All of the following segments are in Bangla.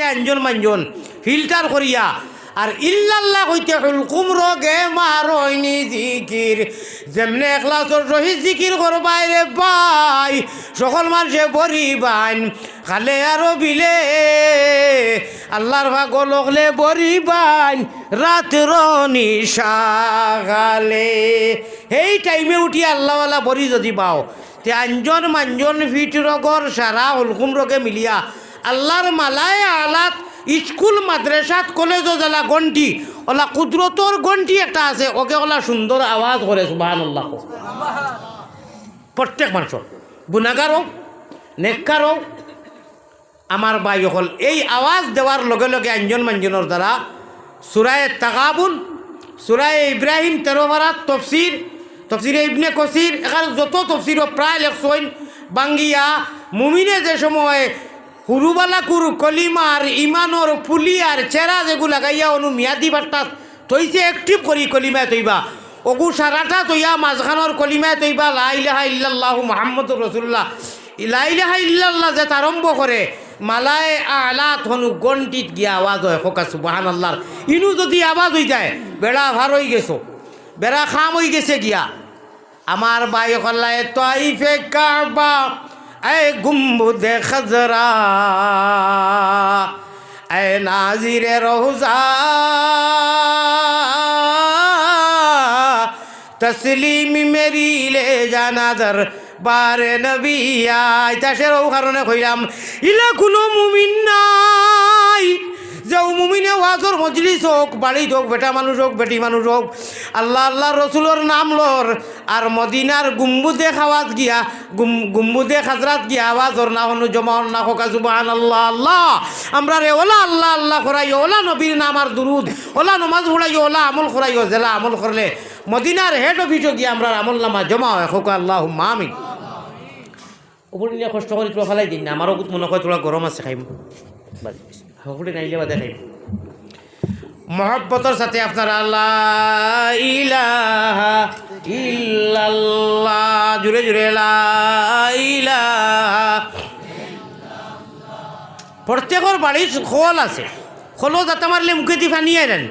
আঞ্জন মাঞ্জন ফিল্টার করিয়া আর ইল্লাল্লাহ হইতে হুলকুম রোগে মারইনি জিকির যেমনে এখলাসর সহিত জিকির করবাই রে ভাই সকল মানুষে বরি বাইন খালে আরো বিলে আল্লাহর ভাগল হলে বরি বাইন রাতের নিশাগালে এই টাইমে উঠি আল্লাহওয়ালা বরি যদি পাও তে আঞ্জন মাঞ্জন ফিট রোগর সারা হুলকুম রোগে মিলিয়া আল্লাহর মালায় আলাত স্কুল মাদ্রাসাত কলেজ জ্বালা গন্টি ওলা কুদরতর গন্টি একটা আছে ওকে ওলা সুন্দর আওয়াজ করে সুবহানাল্লাহ। প্রত্যেক মানুষের গুনাহগার হোক নেককার হোক আমার ভাই হল এই আওয়াজ দেওয়ার লগে লগে আঞ্জন মাঞ্জনের দ্বারা সূরায়ে তাগাবুন সূরায়ে ইব্রাহিম 13 পারাত তফসিরে ইবনে কসির এখানে যত তফসির প্রায় লেখছেন বাঙ্গিয়া মুমিনে যে সময় হুরুবালা কুরু কলিমার ইমানোর ফুলিয়ার চেরা যেগু লাগাইয়া অনু মিয়াদি বার্তা তৈছে একটিভ করি কলিমায় তৈবা ওগু সারাটা তৈয়া মাঝখানোর কলিমায় তৈবা লা ইলাহা ইল্লাল্লাহু মুহাম্মাদুর রাসূলুল্লাহ লা ইলাহা ইল্লাল্লাহ যে আরম্ভ করে মালায় আলাত হনু গন্টিত গিয়া আওয়াজ হয় ফোকা সুবহানাল্লাহ। ইনু যদি আওয়াজ হয়ে যায় বেড়া ভার হয়ে গেছো বেড়া খাম হয়ে গেছে গিয়া আমার ভাই কল্লায় তাইফে কাবা এ গুম্বুদে খজরা এ নাজিরে রোজা তসলিম মেরি লে জানা দর বারে নবী আয় তাসের ও কারণে কইলাম ইলা কোনো মুমিন নাই যে মুমিনে ওয়াজর মজলিস হোক বাড়ি হোক বেটা মানুষ হোক বেটি মানুষ হোক আল্লাহ আল্লাহ রসুলোর নাম লর আর মদিনার গুম্বুদে খাওয়াত গিয়া গুম্বুদে খাজরাত গিয়া আওয়াজর না হনু জমা না হোকা সুবহানাল্লাহ আল্লাহ আমরা রে ওলা আল্লাহ আল্লাহ করাই ওলা নবীর নাম আর দুরুদ ওলা নমাজ পড়াই ওলা আমল করাই জেলা আমল করলে মদিনার হেড অফিসও গিয়া আমরা আমল নামা জমা হয় হোকা আল্লাহুম্মা আমিন। ওপরে নিয়ে কষ্ট করে তোলা ফেলাই দিন না আমারও মনে হয় তোলা গরম আছে খাইম সকলে নাইলে বা দেখাই মহব্বতের সাথে আপনারা আল্লাহ ইলাহা ইল্লাল্লাহ জুড়ে জুড়ে লা ইলাহা। প্রত্যেকের বাড়ির খোল আছে খোলো যাতে মারলে মুখে দি ফানিয়ে নেন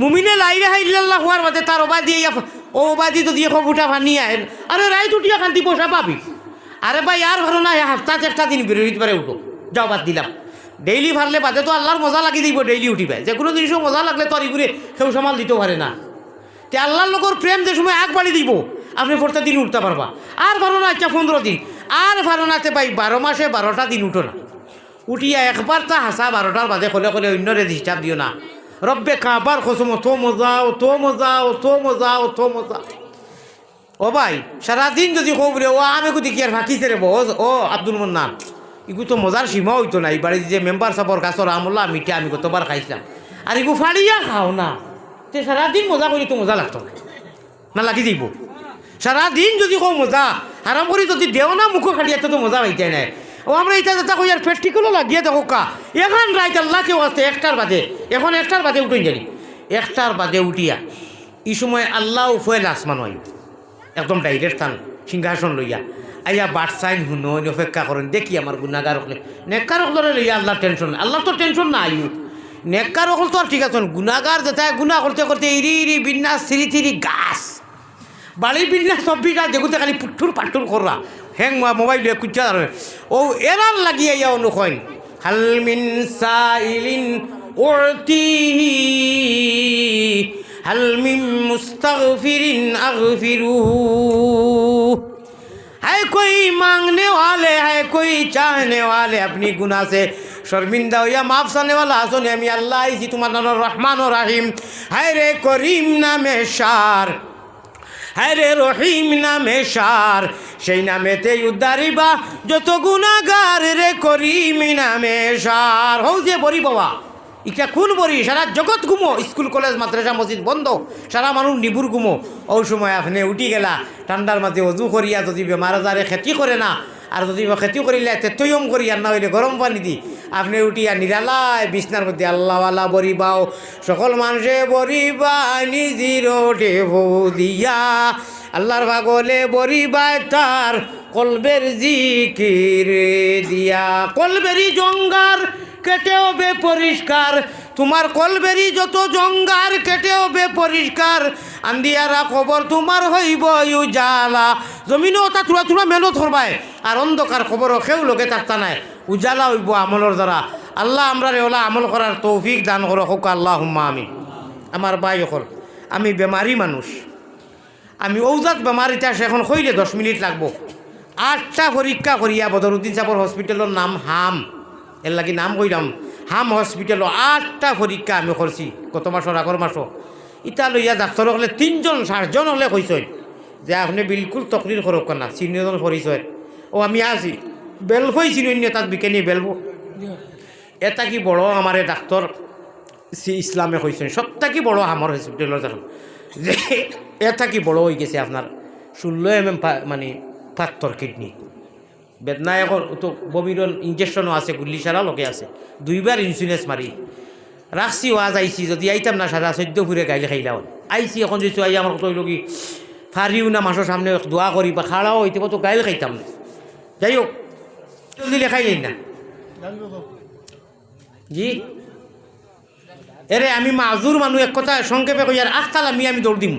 মুমিনে লা ইলাহা ইল্লাল্লাহ হওয়ার বাদে তার ওবাদি ওবাদি তো দিয়ে উঠা ফানিয়ে আনেন আরে রায় উঠিয়া খান্তি পয়সা পাবি আরে ভাই আর ভালো না হাফতাতে একটা দিন বিরোধী পারে উঠো যাও বাদ দিলাম ডেইলি ফারলে বাদে তো আল্লাহর মজা লাগি দিব ডেইলি উঠিবে যে কোনো জিনিসও মজা লাগলে তো আর ইগুরে কেউ সামাল দিতে পারে না তে আল্লাহর লোকের প্রেম যে সময় এক বাড়ি দিব আপনি 4টা দিন উঠতে পারবা আর ভালো না আচ্ছা 15 দিন আর ভালো নাতে ভাই 12 মাসে 12টা দিন উঠো না উঠিয়া একবার তা হাসা 12টার বাদে খোলে খোলে অন্যরে ডিস্টার্ব দিও না রব্বে কাবার কসম তো মজা তো মজা তো মজা তো মজা ও ভাই সারাদিন যদি খবরে ও আমি কুদি কি আর ফাঁকিছে রে বস ও আব্দুল মান্নান ইগু তো মজার সীমা হইতো না এই বাড়ির যে মেম্বার সাপর কাছর আমল্লা মিঠে আমি কতবার খাইছিলাম আর ইগু ফাড়িয়া খাও না তে সারাদিন মজা করি তো মজা লাগতো না লাগি দিব সারাদিন যদি কো মজা আরাম করি যদি দেও না মুখো খাটিয়াতে তো মজা হইতে নাই ও আমরা এটা যেটা কই আর প্র্যাকটিক্যালও লাগিয়ে দেখো কা এখন রাইত আল্লাহ কেউ আসতে 1টার বাদে এখন 1টার বাদে উঠুন জানি 1টার বাদে উঠিয়া এই সময় আল্লাহ উফেল আসমান হয় একদম ডাইরেক্ট স্থান সিংহাসন লইয়া আইয়া বাটসাইন শুনো অপেক্ষা করেন দেখি আমার গুণাগার হলে নেককার হলে লইয়া আল্লাহ টেনশন আল্লাহ তো টেনশন না আইউ নেককার হল তো আর ঠিক আছে গুণাগার যেটা গুণা করতে করতে ইরি ইরি বিন্যাস থিরি থিরি গাছ বাড়ির বিন্যাস সব বিঘাস দেখুতে খালি পুটুর পাটুর করা হ্যাং মোবাইল কুচা ও এরার লাগিয়ে ইয়া অনুকন হালমিন সাইলিন উতিহি হালমিন মুস্তাগফিরিন আগফিরুহু है कोई मांगने वाले है कोई चाहने वाले अपनी गुनाह से शर्मिंदा हो या माफ करने वाला हसन আমি আল্লাহ जी তোমার নাম রহমান ও রহিম है रे করিম নামে শার है রে রহিম নামে শার সেই নামেতে উদ্ধারিবা যত গুনাহগার রে করিম নামে শার হও যে বরি বাবা ইটা কোন বরি সারা জগৎ ঘুমো স্কুল কলেজ মাদ্রাসা মসজিদ বন্ধ সারা মানুষ নিবুর ঘুমো ওই সময় আপনি উঠি গেলা ঠান্ডার মাঝে অজু করিয়া যদি বেমার আজারে খেতি করে না আর যদি খেতি করিলে তৈয়ম করিয়া না হইলে গরম পানি দি আপনি উঠিয়া নিরালায় বিছনার মধ্যে আল্লাহওয়ালা বরিবাও সকল মানুষে বরিবা নিজির ঢেউ দিয়া আল্লাহর ভাগলে বরিবায় তার কলবের জিকির দিয়া কলবেরি জঙ্গার কেটে হবে পরিষ্কার, তোমার কলবেরি যত জঙ্গার কেটে হবে পরিষ্কার, আন্দিয়ারা খবর তোমার হইব উজালা। জমিনও তা থোড়া থোড়া মেহনত করবাই, আর অন্ধকার খবরও কেউ লোকে থাকতা নাই, উজালা হইব আমলের দ্বারা। আল্লাহ আমরা ওলা আমল করার তৌফিক দান করো হোক আল্লাহুম্মা আমিন। আমার ভাই হল, আমি বেমারি মানুষ, আমি ঔজাত বেমারিটা এখন কইলে 10 মিনিট লাগবো। 8টা পরীক্ষা করিয়া বদরুদ্দিন সাহেবের হসপিটালের নাম হাম, এর লাগি নাম কইলাম হাম হসপিটাল। 8টা পরীক্ষা আমি করছি গত মাসের আগর মাসও। ইটা লইয়া ডাক্তার হলে 3জন সার্জন হলে কইসেন যে আপনি বিলকুল তকরির করক না, সিনিয়র পরিচয়। ও আমি আছি বেলফই চিনি তাত বিকেনি বেলবো। এটা কি বড় আমারে ডাক্তার ইসলামে কইসেন সবটা কি বড় আমার হসপিটালের দেখুন যে এটা কি বড় হয়ে গেছে আপনার 16 mm মানে পাথর কিডনি বেদনা। এখন তো বমিরন ইঞ্জেকশনও আছে, গুল্লি সারা লোকে আছে, 2বার ইন্স্যুরেন্স মারি রাখছি। ওয়াজ আইসি যদি আইতাম না সারা 14 ফুরে গাইলে খাইলাম আইসি। এখন যদি আই আমার কত লগি ফারিও না মাসের সামনে দোয়া করি বা খাড়াও হইতে তো গাইলে খাইতাম না। যাই হোক দিলে খাই না জি। এরে আমি মাজুর মানুষ, এক কথা সংক্ষেপে কইয়ার আখতাল আমি দৌড় দিম।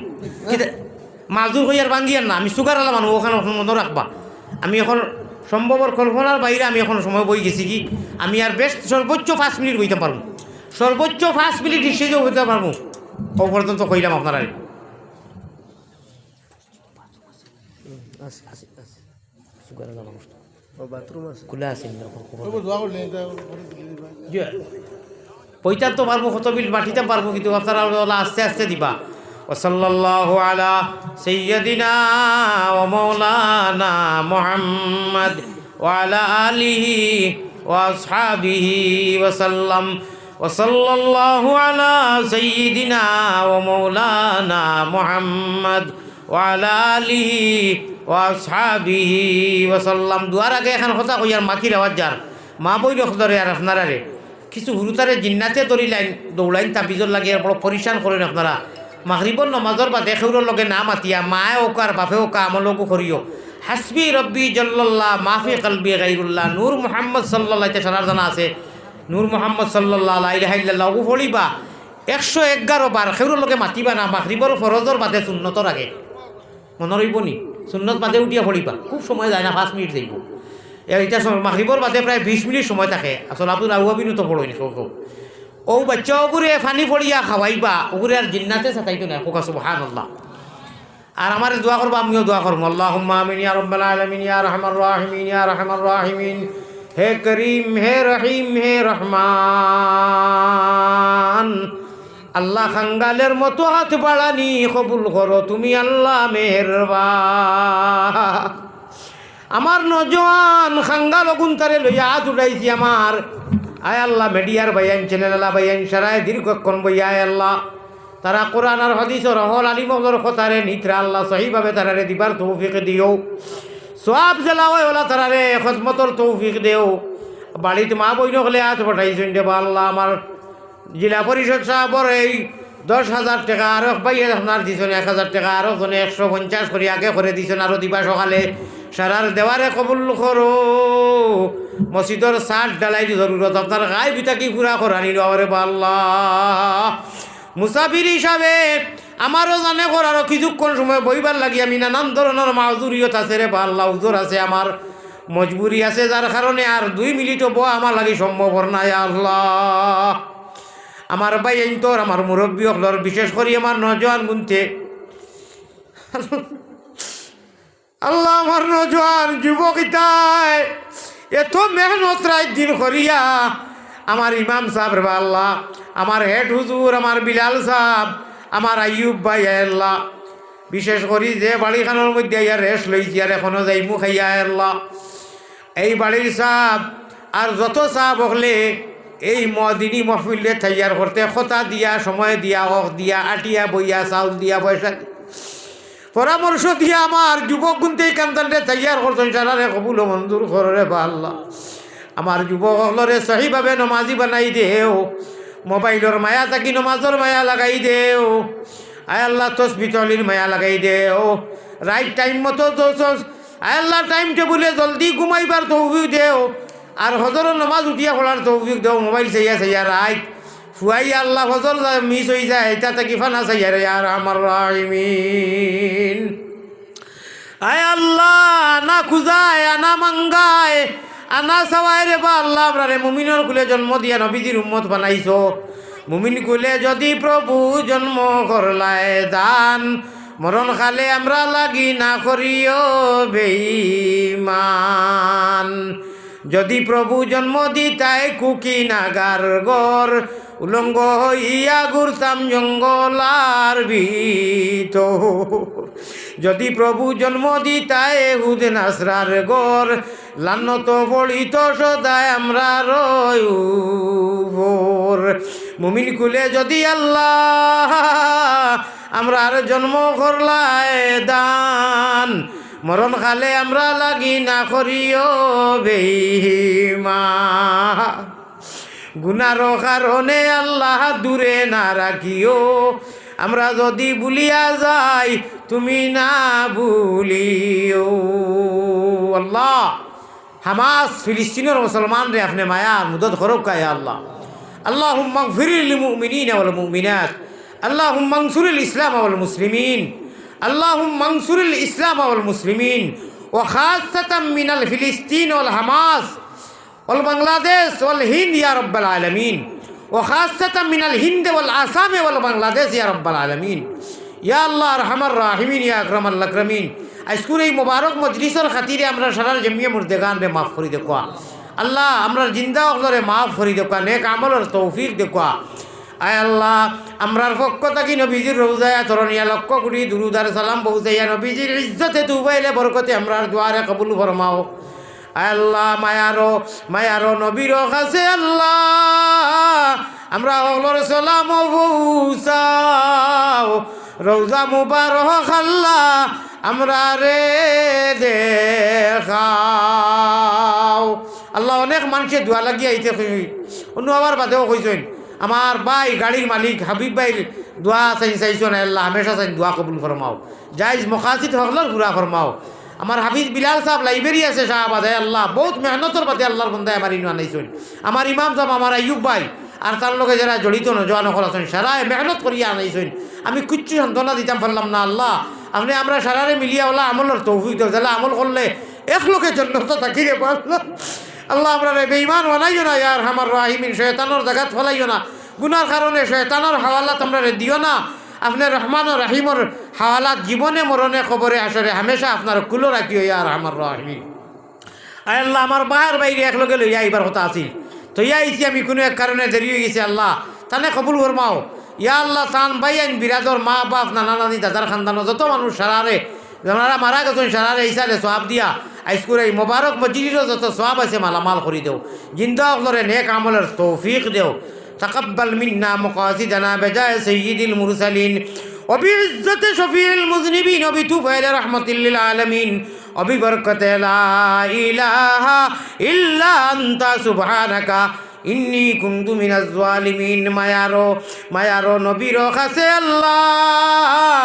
মাজুর কইয়ার বাঙ্গিয়ার না, আমি সুগার আলা মানুষ, ওখানে মনে রাখবা। আমি এখন সম্ভবর কল্পনার বাইরে আমি এখন সময় বই গেছি কি আমি আর বেস্ট সর্বোচ্চ 5 মিনিট বইতে পারবো, সর্বোচ্চ 5 মিনিট স্টেজেও হইতে পারবো। ও পর্যন্ত কইলাম আপনারা সুগার আলা মানুষ খুলে আসেন পইতার তো পারবো, কত বিল মাটিতে পারবো, কিন্তু আপনারা আস্তে আস্তে দিবা। ওয়াসাল্লাল্লাহু আলা সাইয়্যিদিনা ওয়া মাওলানা মুহাম্মদ ওয়া আলা আলিহি ওয়া আসহাবিহি ওয়া সাল্লাম। ওয়াসাল্লাল্লাহু আলা সাইয়্যিদিনা ওয়া মাওলানা মুহাম্মদ ওয়া আলা আলিহি ওয়া আসহাবিহি ওয়া সাল্লাম। দুয়ার আগে এখন কথা কইয়ার মাকির আওয়াজ যার মা বই রখদরে আর আপনারা রে কিছু হুরুতারে জিন্নাতে তরি লাইন দৌড়াইন তাবিজর লাগে বড় পরিশান করেন আপনারা। মাগরিবর নমাজর বা দেখেউর লগে না মাতিয়া মায়ে ওকার বাপে ওকা আমলকো করিও। হাসবি রব্বি জল্লাল্লাহ মাফি কলবি গাইরুল্লাহ নূর মুহাম্মদ সাল্লাল্লাহ এটা সারার জানা আছে। নূর মুহাম্মদ সাল্লাল্লাহ লা ইলাহা ইল্লাল্লাহ ও পড়িবা 111 বার। খেউর লগে মাতিবা না, মাগরিবর ফরজর বাদে সুন্নতর আগে মনে রইব নি, সুন্নত বাদে উঠিয়া পড়িবা। খুব সময় যায় না, 5 মিনিট যাইব। এইটা মাগরিবর বাদে প্রায় 20 মিনিট সময় থাকে। আসলে আপনার আউয়াবিনও তো পড়োনি কেউ ও বাচ্চা ওগুরে ফানি পড়িয়া খাওয়াইবা, ওগুরে আর জিন্নাতে সাতাইতো না। কোকা সুবহানাল্লাহ। আর আমার দোয়া করবো, আমিও দোয়া করবো। আল্লাহুম্মা আমিন ইয়া রাব্বাল আলামিন ইয়া রাহমার রাহিমিন ইয়া রাহমার রাহিমিন। হে করিম হে রহিম হে রহমান। আল্লাহ খাঙ্গালের মতো হাত বাড়ানি কবুল করো তুমি আল্লাহ মেহেরবান। আমার নজওয়ান খাঙ্গাল অগুন্তারে লইয়া হাত উঠাইছি আমার। আয় আল্লাহ মিডিয়ার বাইয়ান চ্যানেল আল্লাহ বাইয়ান সারায় দীর্ঘক্ষণ বইয়া আয় আল্লাহ তারা কোরআন আর হাদিসের রহল আলিমর কথারে নিত্রা আল্লাহ সহিভাবে তারারে দিবার তৌফিক দিও। সব জেলা হয় ওলা তারারে খদমতর তৌফিক দেও। বাড়িতে মা বইন হলে হাত পাঠাইছেন দেবা আল্লাহ। আমার জেলা পরিষদ সাহেবর এই 10,000 টাকা আরো বাইরে আপনার দিছেন 1,000 টাকা, আরো জনে 150 করে আগে করে দিছেন, আরো দিবা সকালে। সারার দেওয়ারে কবুল করো। মসজিদর 60 ডালাই জরুরত আপনার গায়ে বিতাকি পুরা করানি দেওয়ারে আল্লাহ। মুসাফির হিসাবে আমারও জানে করারও কিছুক্ষণ সময় বইবার লাগি আমি নানান ধরনের মাজুরিয়ত আছে রে আল্লাহ, উজোর আছে, আমার মজবুরি আছে, যার কারণে আর 2 মিনিটও বয়া আমার লাগি সম্ভব নাই আল্লাহ। আমার ভাই তোর আমার মুরব্বী হলর বিশেষ করে আমার নজওয়ান গুনতে আল্লাহ আমার নজওয়ান যুবক ইতায় এত মেহনত রাত দিন করিয়া আমার ইমাম সাহেব রে আল্লাহ, আমার হেড হুজুর, আমার বিলাল সাহেব, আমার আইয়ুব ভাই আল্লাহ, বিশেষ করি যে বাড়িখানোর মধ্যে ইয়ার রেস্ট লইছি আর এখনো যাইমু খাইয়া আল্লাহ। এই বাড়ির সাহেব আর যত সাহেব হলে এই মদিনী মহফিলে তৈয়ার করতে কথা দিয়া, সময় দিয়া, হক দিয়া, আটিয়া বইয়া, চাউল দিয়া, পয়সা পরামর্শ দিয়া আমার যুবক গুনতে কান্দানরে তৈয়ার করতেন। সারারে কবুল মঞ্জুর করে বা আল্লাহ। আমার যুবক হলরে সহিভাবে নমাজি বানাই দেও, মোবাইলের মায়া থাকি নমাজের মায়া লাগাই দেও। আয় আল্লাহ তসবি তলির মায়া লাগাই দেও। রাইট টাইম মতো আয় আল্লাহ টাইম টেবুলে জলদি ঘুমাইবার তৌফিক দেও। আর হজরের নমাজ উঠিয়া পড়ার তৌফিক দেও মোবাইল চাইয়া চাইয়া রাইট ফুয়াই আল্লাহ হজর মিস হয়ে যায় এটা থেকে ফানা চাইয়া রে আর আমার রাহিমিন আয় আল্লাহ আনা খুঁজায় আনা মাঙ্গায় আনা সবাই রে বা আল্লাহ আপনারে মুমিনের কুলে জন্ম দিয়া নবীজির উম্মত বানাইছো মুমিন কুলে যদি প্রভু জন্ম করলায় দান মরণ খালে আমরা লাগি না করিও বেঈমান যদি প্রভু জন্ম দিতাই কুকি নাগার গর উলঙ্গ হইয়া ঘুরতাম জঙ্গলার ভিতর যদি প্রভু জন্ম দিতায় হুদ নাসরার গর লান্নত পড়িত সদায় আমরা রইর মুমিন কুলে যদি আল্লাহ আমরা আর জন্ম করলায় দান মরণ খালে আমরা লাগি না করিও বেঈমান গুনার কারণে আল্লাহ দূরে না রাখিও আমরা যদি ভুলিয়া যাই তুমি না ভুলিও আল্লাহ হামাস ফিলিস্তিনের মুসলমান রে আপনি মায়ার মুদত খরব কায় আল্লাহ আল্লাহুম্মা গফির লিল মুমিনিনা ওয়াল মুমিনাত আল্লাহুম্মা আনসুরিল ইসলাম ওয়াল মুসলিমিন আল্লাহুম্মা আনসুরিল ইসলাম ওয়াল মুসলিমিন ওয়া খাসাতাম মিনাল ফিলিস্তিন ওয়াল হামাস ওয়াল বাংলাদেশ ওয়াল হিন্দ ইয়া রাব্বাল আলামিন ওয়া খাসাতাম মিনাল হিন্দ ওয়াল আসাম ওয়াল বাংলাদেশ ইয়া রাব্বাল আলামিন ইয়া আল্লাহ আরহামার রাহিমিন ইয়া আকরামাল আকরামিন আজকের এই মোবারক মজলিসের খাতিরে আমরা সারার জমিয়া মুর্দেগান রে মাফ করি দেখো আল্লাহ আমরা জিন্দা অগলরে মাফ করি দেখো নেক আমলের তৌফিক দেখো আয় আল্লাহ আমরার পক্ষ থাকি নবীজির রওজায় তরনিয়া লক্ষ কোটি দুরুদ আর সালাম পৌঁছাইয়া নবীজির ইজ্জতে তুবাইলে বরকতে আমরার দুয়ারে কবুল ফরমাও আয় আল্লাহ মায়ারো নবীর কাছে আল্লাহ আমরা অগলরে সালাম পৌঁছাও রওজা মুবারক আল্লাহ আমরা রে দেখাও আল্লাহ অনেক মানুষের দোয়া লাগিয়ে আইতে অন্য আবার বাদেও কইছেন আমার ভাই গাড়ির মালিক হাবিব ভাই দোয়া চাইছো না আল্লাহ হামেশা চাই দোয়া কবুল ফরমাও জাইজ মকাসিদ হকলার পুরা ফরমাও আমার হাফিজ বিলাল সাহেব লাইব্রেরি আছে শাহবাদে আল্লাহ বহুত মেহনতর বাদে আল্লাহর বন্দায় আমার ইনু আনাইছেন আমার ইমাম সাহেব আমার আইয়ুব ভাই আর তার লোকে যারা জড়িত নজওয়ান হল আছেন সারায় মেহনত করিয়া আনাইছেন আমি কিচ্ছু সান্ত্বনা দিতাম পারলাম না আল্লাহ আপনি আমরা সারারে মিলিয়া ওলা আমলের তৌফিক দেব যারা আমল করলে এক লোকের জন্য তো থাকি রে আল্লাহ আমরা বেঈমান বানাইও না ইয়ার আমার রাহিমিন শয়তানোর জায়গাত ফলাইও না গুনার কারণে শয়তানোর হাওয়ালাত আমরা দিও না আপনি রহমান ও রাহিমর হাওয়ালাত জীবনে মরণে খবরে আসরে হামেশা আপনার কুলো রাখিও ইয়ার আমার রাহিমিন আয় আল্লাহ আমার বাহার বাইরে এক লগে লইয়া এইবার কথা আছিল তো ইয়া আইছি আমি কোনো এক কারণে দেরি হয়ে গেছি আল্লাহ তানে কবুল ফরমাও ইয়া আল্লাহ তান ভাই আইন বিরাদর মা বাপ নানা নানি দাদার খানদানো যত মানুষ সারারে যারা মারা গেছেন সারারে ইসালে সওয়াব দিয়া আইসকুর এই মোবারক মসজিদেরও যত সওয়াব আছে মালামাল করি দেও জিন্দা অগলরে নেক আমলের তৌফিক দেও তাকাব্বাল মিন্না মুকাসিদানা বিজায় সাইয়্যিদিল মুরসালিন وبعزة شفيع المذنبين وبتوفيل رحمة للعالمين وببركة لا إله إلا أنت سبحانك إني كنت من الظالمين মায়ারো নবীর কাছে আল্লাহ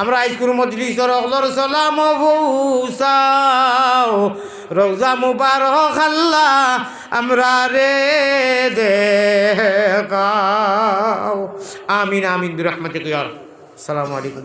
আমরা আজকুর মজলিসের অগলর সালাম পৌঁছাও রওজা মুবারক আল্লাহ আমরা রে দেখাও আমিন আমিন বিরহমাতিকা ইয়া আসসালামু আলাইকুম।